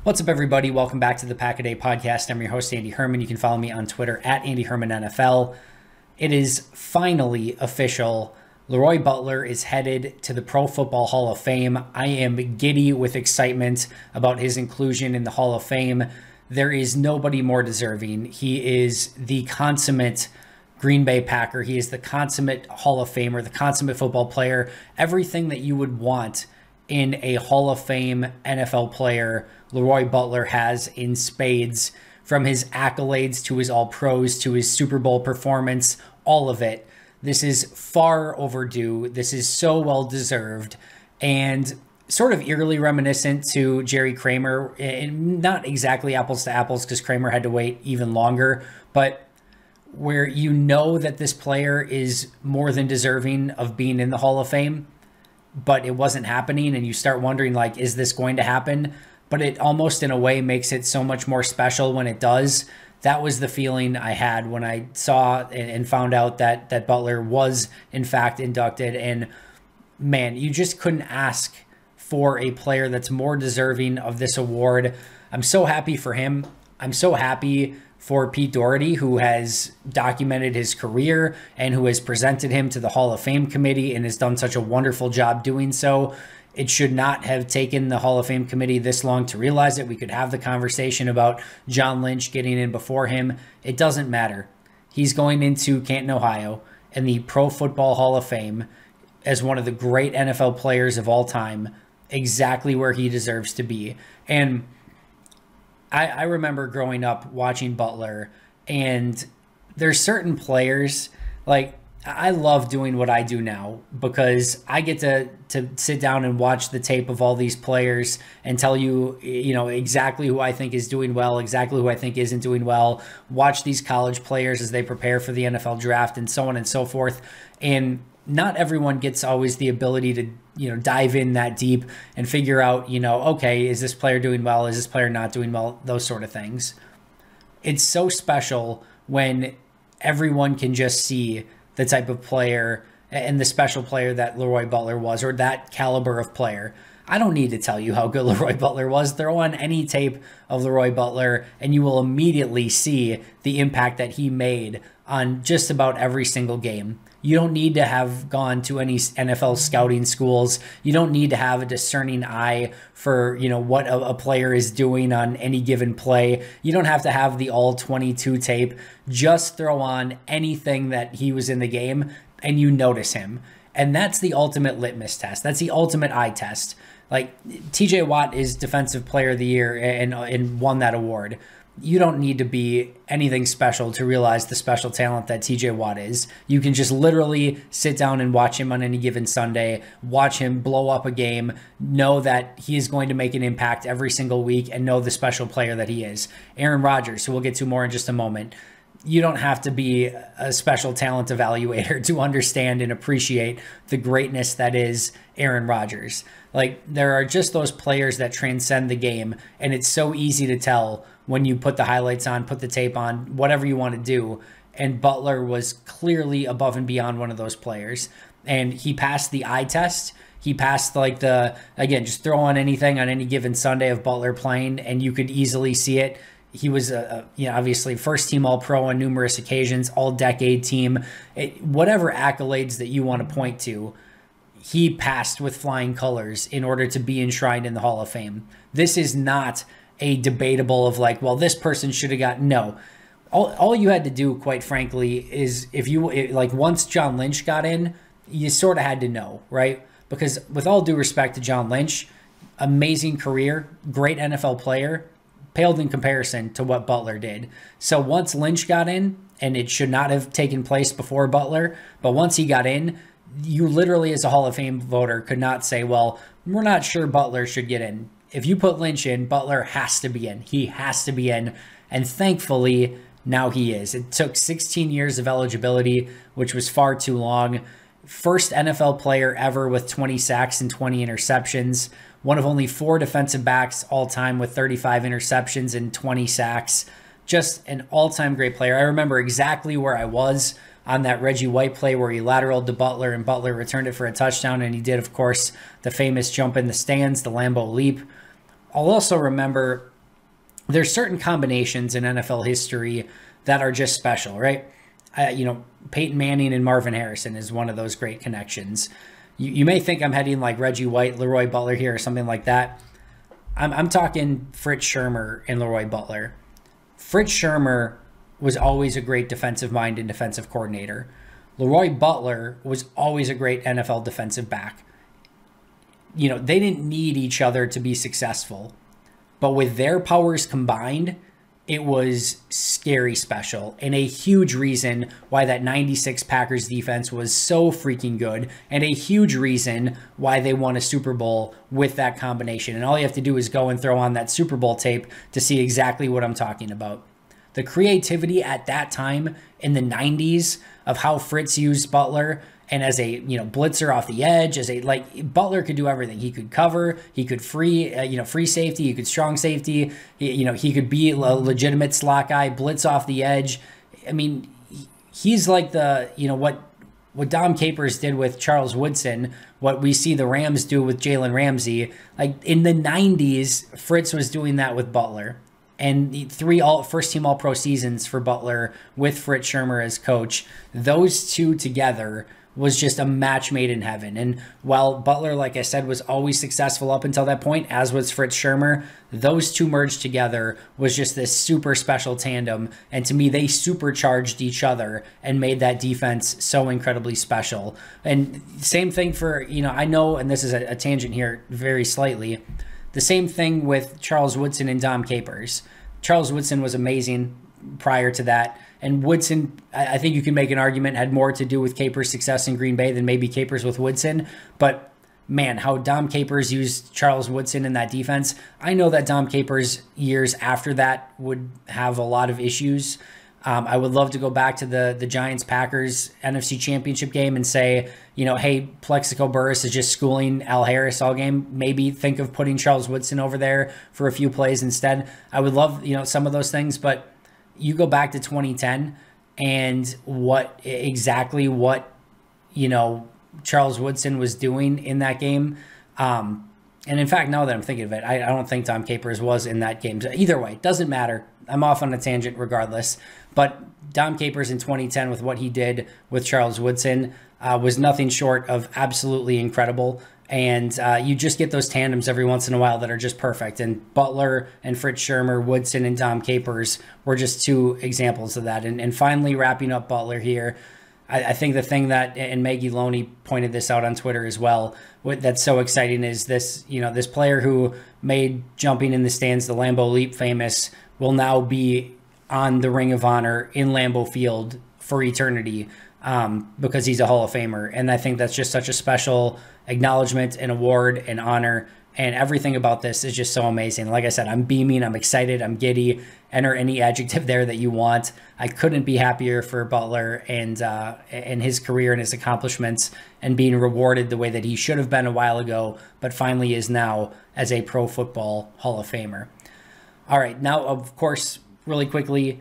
What's up, everybody? Welcome back to the Pack a Day podcast. I'm your host, Andy Herman. You can follow me on Twitter at Andy Herman NFL. It is finally official. LeRoy Butler is headed to the Pro Football Hall of Fame. I am giddy with excitement about his inclusion in the Hall of Fame. There is nobody more deserving. He is the consummate Green Bay Packer. He is the consummate Hall of Famer, the consummate football player, everything that you would want in a Hall of Fame NFL player. LeRoy Butler has in spades, from his accolades to his All-Pros to his Super Bowl performance, all of it. This is far overdue. This is so well-deserved and sort of eerily reminiscent to Jerry Kramer, and not exactly apples to apples because Kramer had to wait even longer, but where you know that this player is more than deserving of being in the Hall of Fame, but it wasn't happening, and you start wondering, like, is this going to happen? But it almost in a way makes it so much more special when it does. That was the feeling I had when I saw and found out that Butler was in fact inducted. And man, you just couldn't ask for a player that's more deserving of this award. I'm so happy for him. I'm so happy for Pete Doherty, who has documented his career and who has presented him to the Hall of Fame committee and has done such a wonderful job doing so. It should not have taken the Hall of Fame committee this long to realize it. We could have the conversation about John Lynch getting in before him. It doesn't matter. He's going into Canton, Ohio, and the Pro Football Hall of Fame as one of the great NFL players of all time, exactly where he deserves to be. And I remember growing up watching Butler, and there's certain players, like, I love doing what I do now because I get to sit down and watch the tape of all these players and tell you, exactly who I think is doing well, exactly who I think isn't doing well, watch these college players as they prepare for the NFL draft and so on and so forth. And not everyone gets always the ability to, dive in that deep and figure out, okay, is this player doing well? Is this player not doing well? Those sort of things. It's so special when everyone can just see the type of player and the special player that LeRoy Butler was, or that caliber of player. I don't need to tell you how good LeRoy Butler was. Throw on any tape of LeRoy Butler and you will immediately see the impact that he made on just about every single game. You don't need to have gone to any NFL scouting schools. You don't need to have a discerning eye for, what a player is doing on any given play. You don't have to have the all 22 tape. Just throw on anything that he was in the game and you notice him. And that's the ultimate litmus test. That's the ultimate eye test. Like, TJ Watt is Defensive Player of the Year and won that award. You don't need to be anything special to realize the special talent that TJ Watt is. You can just literally sit down and watch him on any given Sunday, watch him blow up a game, know that he is going to make an impact every single week, and know the special player that he is. Aaron Rodgers, who we'll get to more in just a moment. You don't have to be a special talent evaluator to understand and appreciate the greatness that is Aaron Rodgers. Like, there are just those players that transcend the game, and it's so easy to tell when you put the highlights on, put the tape on, whatever you want to do. And Butler was clearly above and beyond one of those players. And he passed the eye test. He passed, again, just throw on anything on any given Sunday of Butler playing, and you could easily see it. He was, obviously first-team All-Pro on numerous occasions, all-decade team. Whatever accolades that you want to point to, he passed with flying colors in order to be enshrined in the Hall of Fame. This is not a debatable of this person should have got. No. All you had to do, quite frankly, is once John Lynch got in, you sort of had to know, right? Because with all due respect to John Lynch, amazing career, great NFL player, paled in comparison to what Butler did. So once Lynch got in, and it should not have taken place before Butler, but once he got in, you literally as a Hall of Fame voter could not say, well, we're not sure Butler should get in. If you put Lynch in, Butler has to be in. He has to be in. And thankfully, now he is. It took 16 years of eligibility, which was far too long. First NFL player ever with 20 sacks and 20 interceptions. One of only 4 defensive backs all time with 35 interceptions and 20 sacks. Just an all-time great player. I remember exactly where I was on that Reggie White play where he lateraled to Butler and Butler returned it for a touchdown. And he did, of course, the famous jump in the stands, the Lambeau leap. I'll also remember there's certain combinations in NFL history that are just special, right? Peyton Manning and Marvin Harrison is one of those great connections. You may think I'm heading like Reggie White, LeRoy Butler here or something like that. I'm talking Fritz Shermer and LeRoy Butler. Fritz Shermer was always a great defensive mind and defensive coordinator. LeRoy Butler was always a great NFL defensive back. They didn't need each other to be successful, but with their powers combined, it was scary special, and a huge reason why that 96 Packers defense was so freaking good, and a huge reason why they won a Super Bowl with that combination. And all you have to do is go and throw on that Super Bowl tape to see exactly what I'm talking about. The creativity at that time in the 90s of how Fritz used Butler, and as a blitzer off the edge, Butler could do everything. He could cover, he could free safety, he could strong safety. He could be a legitimate slot guy, blitz off the edge. I mean, he's like what Dom Capers did with Charles Woodson, what we see the Rams do with Jalen Ramsey. Like in the 90s, Fritz was doing that with Butler. And the 3 first-team All-Pro seasons for Butler with Fritz Shermer as coach, those two together was just a match made in heaven. And while Butler, like I said, was always successful up until that point, as was Fritz Shermer, those two merged together was just this super special tandem. And to me, they supercharged each other and made that defense so incredibly special. And same thing for, I know, and this is a tangent here very slightly, the same thing with Charles Woodson and Dom Capers. Charles Woodson was amazing prior to that. And Woodson, I think you can make an argument, had more to do with Capers' success in Green Bay than maybe Capers with Woodson. But man, how Dom Capers used Charles Woodson in that defense. I know that Dom Capers years after that would have a lot of issues. I would love to go back to the Giants-Packers NFC Championship game and say, hey, Plexico Burress is just schooling Al Harris all game. Maybe think of putting Charles Woodson over there for a few plays instead. I would love, some of those things, but you go back to 2010 and what Charles Woodson was doing in that game. And in fact, now that I'm thinking of it, I don't think Dom Capers was in that game. So either way, doesn't matter. I'm off on a tangent regardless. But Dom Capers in 2010 with what he did with Charles Woodson was nothing short of absolutely incredible. And you just get those tandems every once in a while that are just perfect. And Butler and Fritz Shermer, Woodson and Dom Capers were just two examples of that. And finally, wrapping up Butler here, I think the thing that, and Maggie Loney pointed this out on Twitter as well, that's so exciting is this, this player who made jumping in the stands, the Lambeau Leap famous, will now be on the Ring of Honor in Lambeau Field for eternity. Because he's a Hall of Famer. And I think that's just such a special acknowledgement and award and honor. And everything about this is just so amazing. Like I said, I'm beaming, I'm excited, I'm giddy. Enter any adjective there that you want. I couldn't be happier for Butler and his career and his accomplishments and being rewarded the way that he should have been a while ago, but finally is now as a Pro Football Hall of Famer. All right, now, of course, really quickly,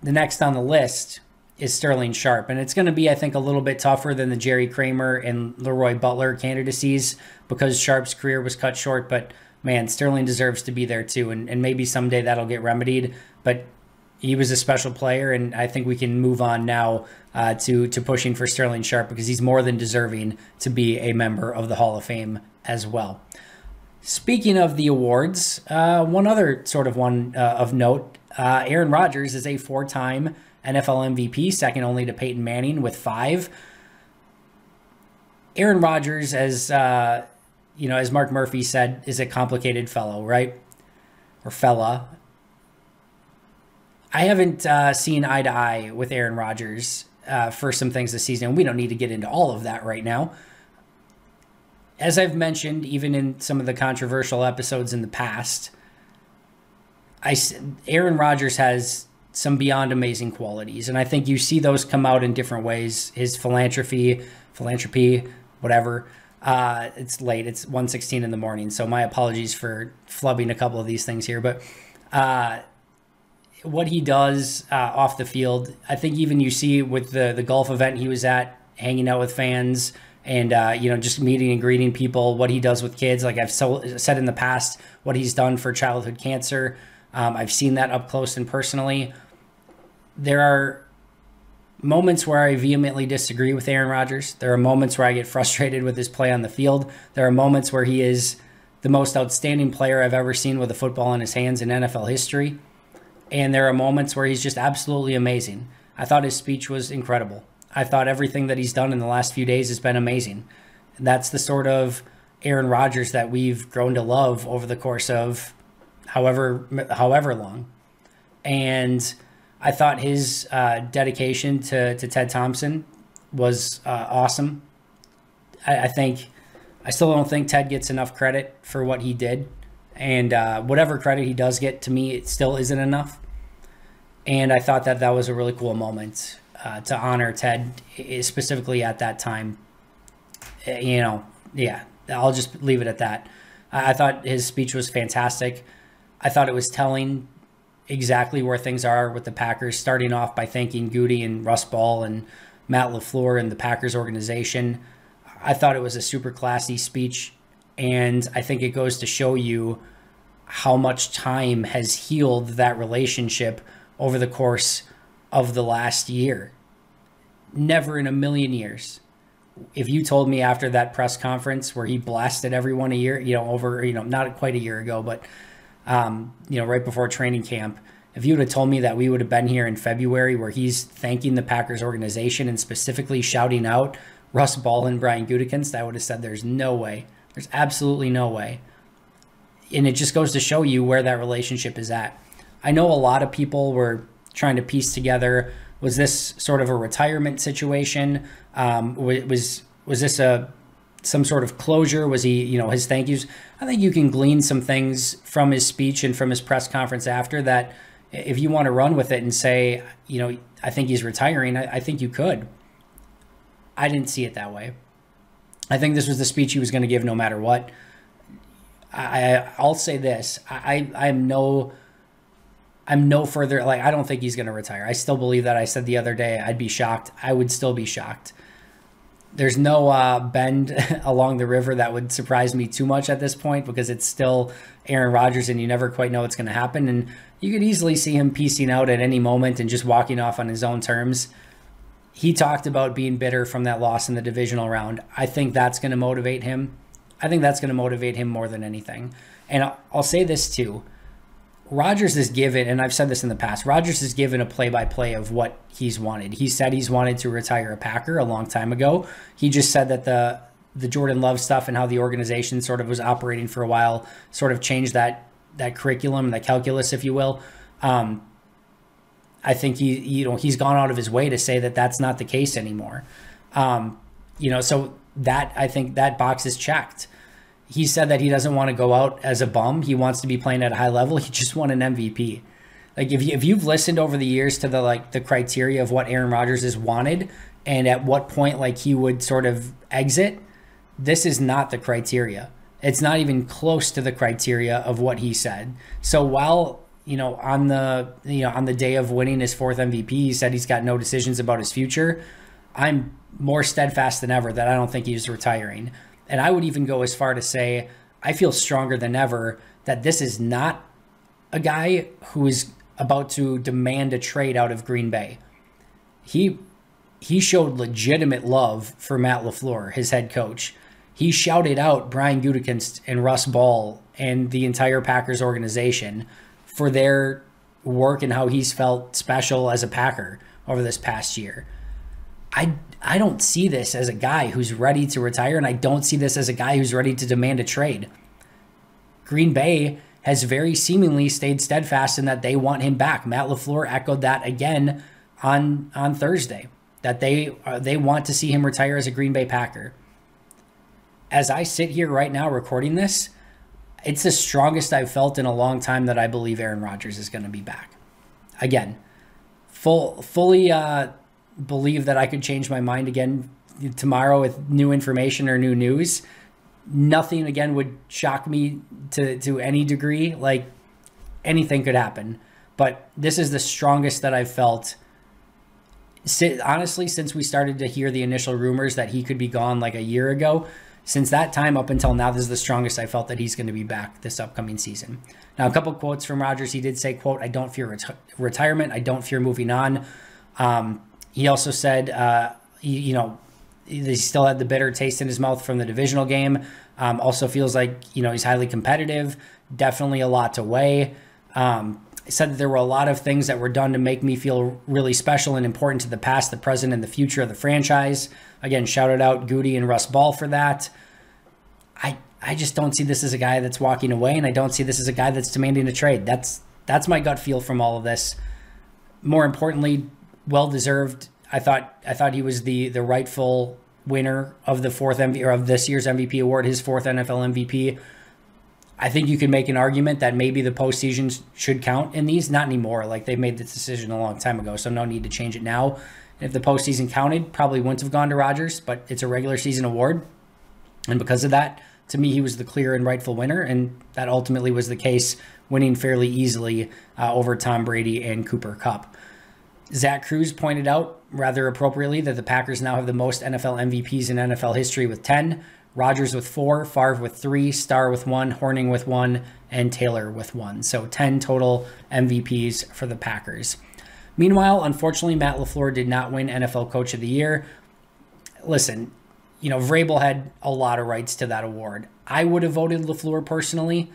the next on the list is Sterling Sharpe. And it's going to be, I think, a little bit tougher than the Jerry Kramer and LeRoy Butler candidacies because Sharpe's career was cut short. But, man, Sterling deserves to be there too. And maybe someday that'll get remedied. But he was a special player, and I think we can move on now to pushing for Sterling Sharpe because he's more than deserving to be a member of the Hall of Fame as well. Speaking of the awards, one other sort of one of note, Aaron Rodgers is a 4-time NFL MVP, second only to Peyton Manning with 5. Aaron Rodgers, as Mark Murphy said, is a complicated fellow, right? Or fella. I haven't seen eye to eye with Aaron Rodgers for some things this season. We don't need to get into all of that right now. As I've mentioned, even in some of the controversial episodes in the past, Aaron Rodgers has some beyond amazing qualities. And I think you see those come out in different ways. His philanthropy, whatever. It's late. It's 1:16 in the morning. So my apologies for flubbing a couple of these things here. But what he does off the field, I think even you see with the golf event he was at, hanging out with fans and, just meeting and greeting people, what he does with kids. Like I've said in the past, what he's done for childhood cancer. I've seen that up close and personally. There are moments where I vehemently disagree with Aaron Rodgers. There are moments where I get frustrated with his play on the field. There are moments where he is the most outstanding player I've ever seen with a football in his hands in NFL history. And there are moments where he's just absolutely amazing. I thought his speech was incredible. I thought everything that he's done in the last few days has been amazing. That's the sort of Aaron Rodgers that we've grown to love over the course of however long. And I thought his dedication to Ted Thompson was awesome. I still don't think Ted gets enough credit for what he did. And whatever credit he does get, to me, it still isn't enough. And I thought that was a really cool moment to honor Ted, specifically at that time. I'll just leave it at that. I thought his speech was fantastic. I thought it was telling exactly where things are with the Packers, starting off by thanking Goody and Russ Ball and Matt LaFleur and the Packers organization. I thought it was a super classy speech, and I think it goes to show you how much time has healed that relationship over the course of the last year. Never in a million years. If you told me after that press conference where he blasted everyone not quite a year ago, but right before training camp, if you would have told me that we would have been here in February where he's thanking the Packers organization and specifically shouting out Russ Ball and Brian Gutekunst, I would have said there's no way. There's absolutely no way. And it just goes to show you where that relationship is at. I know a lot of people were trying to piece together, was this sort of a retirement situation? Was this some sort of closure? Was he, his thank yous? I think you can glean some things from his speech and from his press conference after that. If you want to run with it and say, I think he's retiring, I think you could. I didn't see it that way. I think this was the speech he was going to give no matter what. I'll say this. I'm no further, I don't think he's going to retire. I still believe that. I said the other day, I'd be shocked. I would still be shocked. There's no bend along the river that would surprise me too much at this point because it's still Aaron Rodgers and you never quite know what's going to happen. And you could easily see him piecing out at any moment and just walking off on his own terms. He talked about being bitter from that loss in the divisional round. I think that's going to motivate him. I think that's going to motivate him more than anything. And I'll say this too. Rodgers is given, and I've said this in the past, Rodgers is given a play-by-play of what he's wanted. He said he's wanted to retire a Packer a long time ago. He just said that the Jordan Love stuff and how the organization sort of was operating for a while sort of changed that curriculum, that calculus, if you will. I think he's gone out of his way to say that that's not the case anymore. So that, I think that box is checked. He said that he doesn't want to go out as a bum. He wants to be playing at a high level. He just won an MVP. If you've listened over the years to the criteria of what Aaron Rodgers has wanted and at what point he would sort of exit, this is not the criteria. It's not even close to the criteria of what he said. So while on the day of winning his fourth MVP, he said he's got no decisions about his future, I'm more steadfast than ever that I don't think he's retiring. And I would even go as far to say, I feel stronger than ever that this is not a guy who is about to demand a trade out of Green Bay. He showed legitimate love for Matt LaFleur, his head coach. He shouted out Brian Gutekunst and Russ Ball and the entire Packers organization for their work and how he's felt special as a Packer over this past year. I don't see this as a guy who's ready to retire, and I don't see this as a guy who's ready to demand a trade. Green Bay has very seemingly stayed steadfast in that they want him back. Matt LaFleur echoed that again on Thursday, that they want to see him retire as a Green Bay Packer. As I sit here right now recording this, it's the strongest I've felt in a long time that I believe Aaron Rodgers is going to be back. Again, fully believe that I could change my mind again tomorrow with new information or new news. Nothing, again, would shock me to any degree. Anything could happen. But this is the strongest that I've felt, honestly, since we started to hear the initial rumors that he could be gone a year ago. Since that time up until now, this is the strongest I felt that he's going to be back this upcoming season. Now, a couple quotes from Rodgers. He did say, quote, "I don't fear retirement. I don't fear moving on." He also said, he still had the bitter taste in his mouth from the divisional game. Also feels like, he's highly competitive. Definitely a lot to weigh. Said that there were a lot of things that were done to make me feel really special and important to the past, the present, and the future of the franchise. Again, shouted out Goody and Russ Ball for that. I just don't see this as a guy that's walking away, and I don't see this as a guy that's demanding a trade. That's my gut feel from all of this. More importantly, well-deserved. I thought he was the rightful winner of the fourth MVP, or of this year's MVP award, his fourth NFL MVP. I think you could make an argument that maybe the postseason should count in these. Not anymore. Like, they've made this decision a long time ago, so no need to change it now. And if the postseason counted, probably wouldn't have gone to Rodgers, but it's a regular season award. And because of that, to me, he was the clear and rightful winner, and that ultimately was the case, winning fairly easily over Tom Brady and Cooper Kupp. Zach Cruz pointed out, rather appropriately, that the Packers now have the most NFL MVPs in NFL history with 10, Rodgers with 4, Favre with 3, Starr with 1, Horning with 1, and Taylor with 1. So 10 total MVPs for the Packers. Meanwhile, unfortunately, Matt LaFleur did not win NFL Coach of the Year. Listen, Vrabel had a lot of rights to that award. I would have voted LaFleur personally.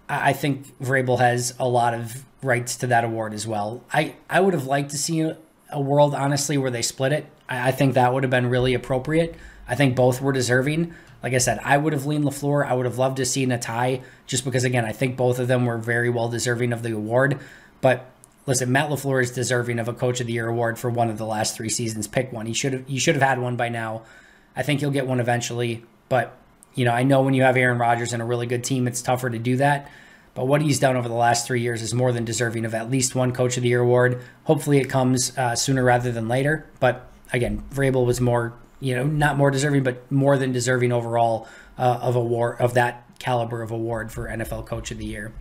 I think Vrabel has a lot of rights to that award as well. I would have liked to see a world, honestly, where they split it. I think that would have been really appropriate. I think both were deserving. Like I said, I would have leaned LaFleur. I would have loved to see a tie, just because, again, I think both of them were very well deserving of the award. But listen, Matt LaFleur is deserving of a Coach of the Year award for one of the last 3 seasons. Pick one. You should have had one by now. I think he'll get one eventually. But, I know when you have Aaron Rodgers and a really good team, it's tougher to do that. But what he's done over the last 3 years is more than deserving of at least one Coach of the Year award. Hopefully it comes sooner rather than later. But again, Vrabel was more, not more deserving, but more than deserving overall of that caliber of award for NFL Coach of the Year.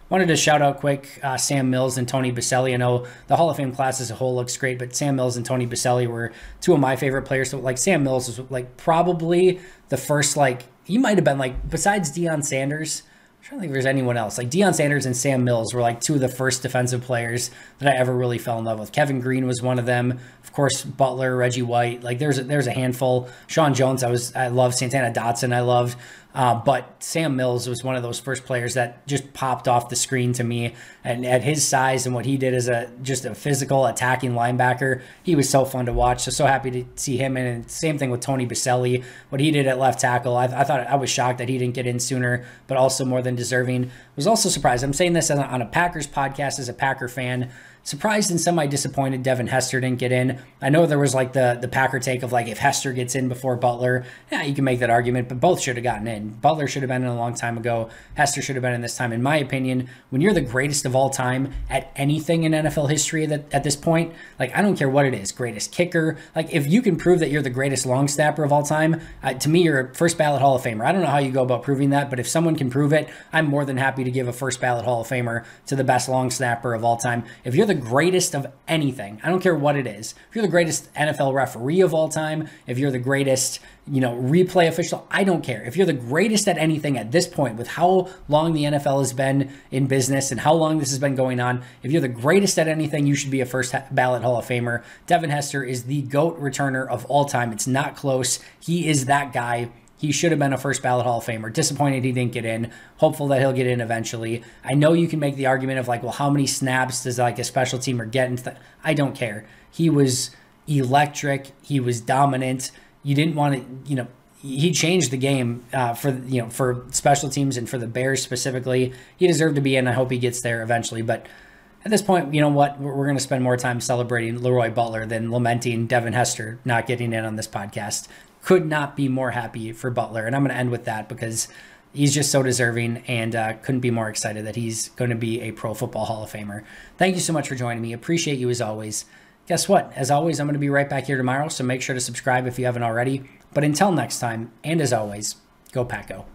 Wanted to shout out quick Sam Mills and Tony Boselli. I know the Hall of Fame class as a whole looks great, but Sam Mills and Tony Boselli were 2 of my favorite players. So, Sam Mills was probably the first, he might have been besides Deion Sanders, I'm trying to think if there's anyone else. Deion Sanders and Sam Mills were 2 of the first defensive players that I ever really fell in love with. Kevin Green was one of them. Of course, Butler, Reggie White. There's a handful. Sean Jones, I loved. Santana Dotson, I loved. But Sam Mills was one of those first players that just popped off the screen to me. And at his size and what he did as just a physical attacking linebacker, he was so fun to watch. So happy to see him. And same thing with Tony Boselli, what he did at left tackle. I was shocked that he didn't get in sooner, but also more than deserving. Was also surprised. I'm saying this on a Packers podcast as a Packer fan. Surprised and semi-disappointed Devin Hester didn't get in. I know there was the Packer take of if Hester gets in before Butler, yeah, you can make that argument, but both should have gotten in. Butler should have been in a long time ago. Hester should have been in this time. In my opinion, when you're the greatest of all time at anything in NFL history at this point, I don't care what it is, greatest kicker, if you can prove that you're the greatest long snapper of all time, to me, you're a first ballot Hall of Famer. I don't know how you go about proving that, but if someone can prove it, I'm more than happy to give a first ballot Hall of Famer to the best long snapper of all time. If you're the greatest of anything, I don't care what it is. If you're the greatest NFL referee of all time, if you're the greatest, replay official, I don't care. If you're the greatest at anything at this point, with how long the NFL has been in business and how long this has been going on, if you're the greatest at anything, you should be a first ballot Hall of Famer. Devin Hester is the GOAT returner of all time. It's not close. He is that guy. He should have been a first ballot Hall of Famer. Disappointed he didn't get in. Hopeful that he'll get in eventually. I know you can make the argument of well, how many snaps does a special teamer get? I don't care. He was electric. He was dominant. You didn't want to, he changed the game for special teams and for the Bears specifically. He deserved to be in. I hope he gets there eventually. But at this point, you know what? We're going to spend more time celebrating LeRoy Butler than lamenting Devin Hester not getting in on this podcast. Could not be more happy for Butler. And I'm going to end with that because he's just so deserving, and couldn't be more excited that he's going to be a Pro Football Hall of Famer. Thank you so much for joining me. Appreciate you as always. Guess what? As always, I'm going to be right back here tomorrow, so make sure to subscribe if you haven't already. But until next time, and as always, go Pack Go.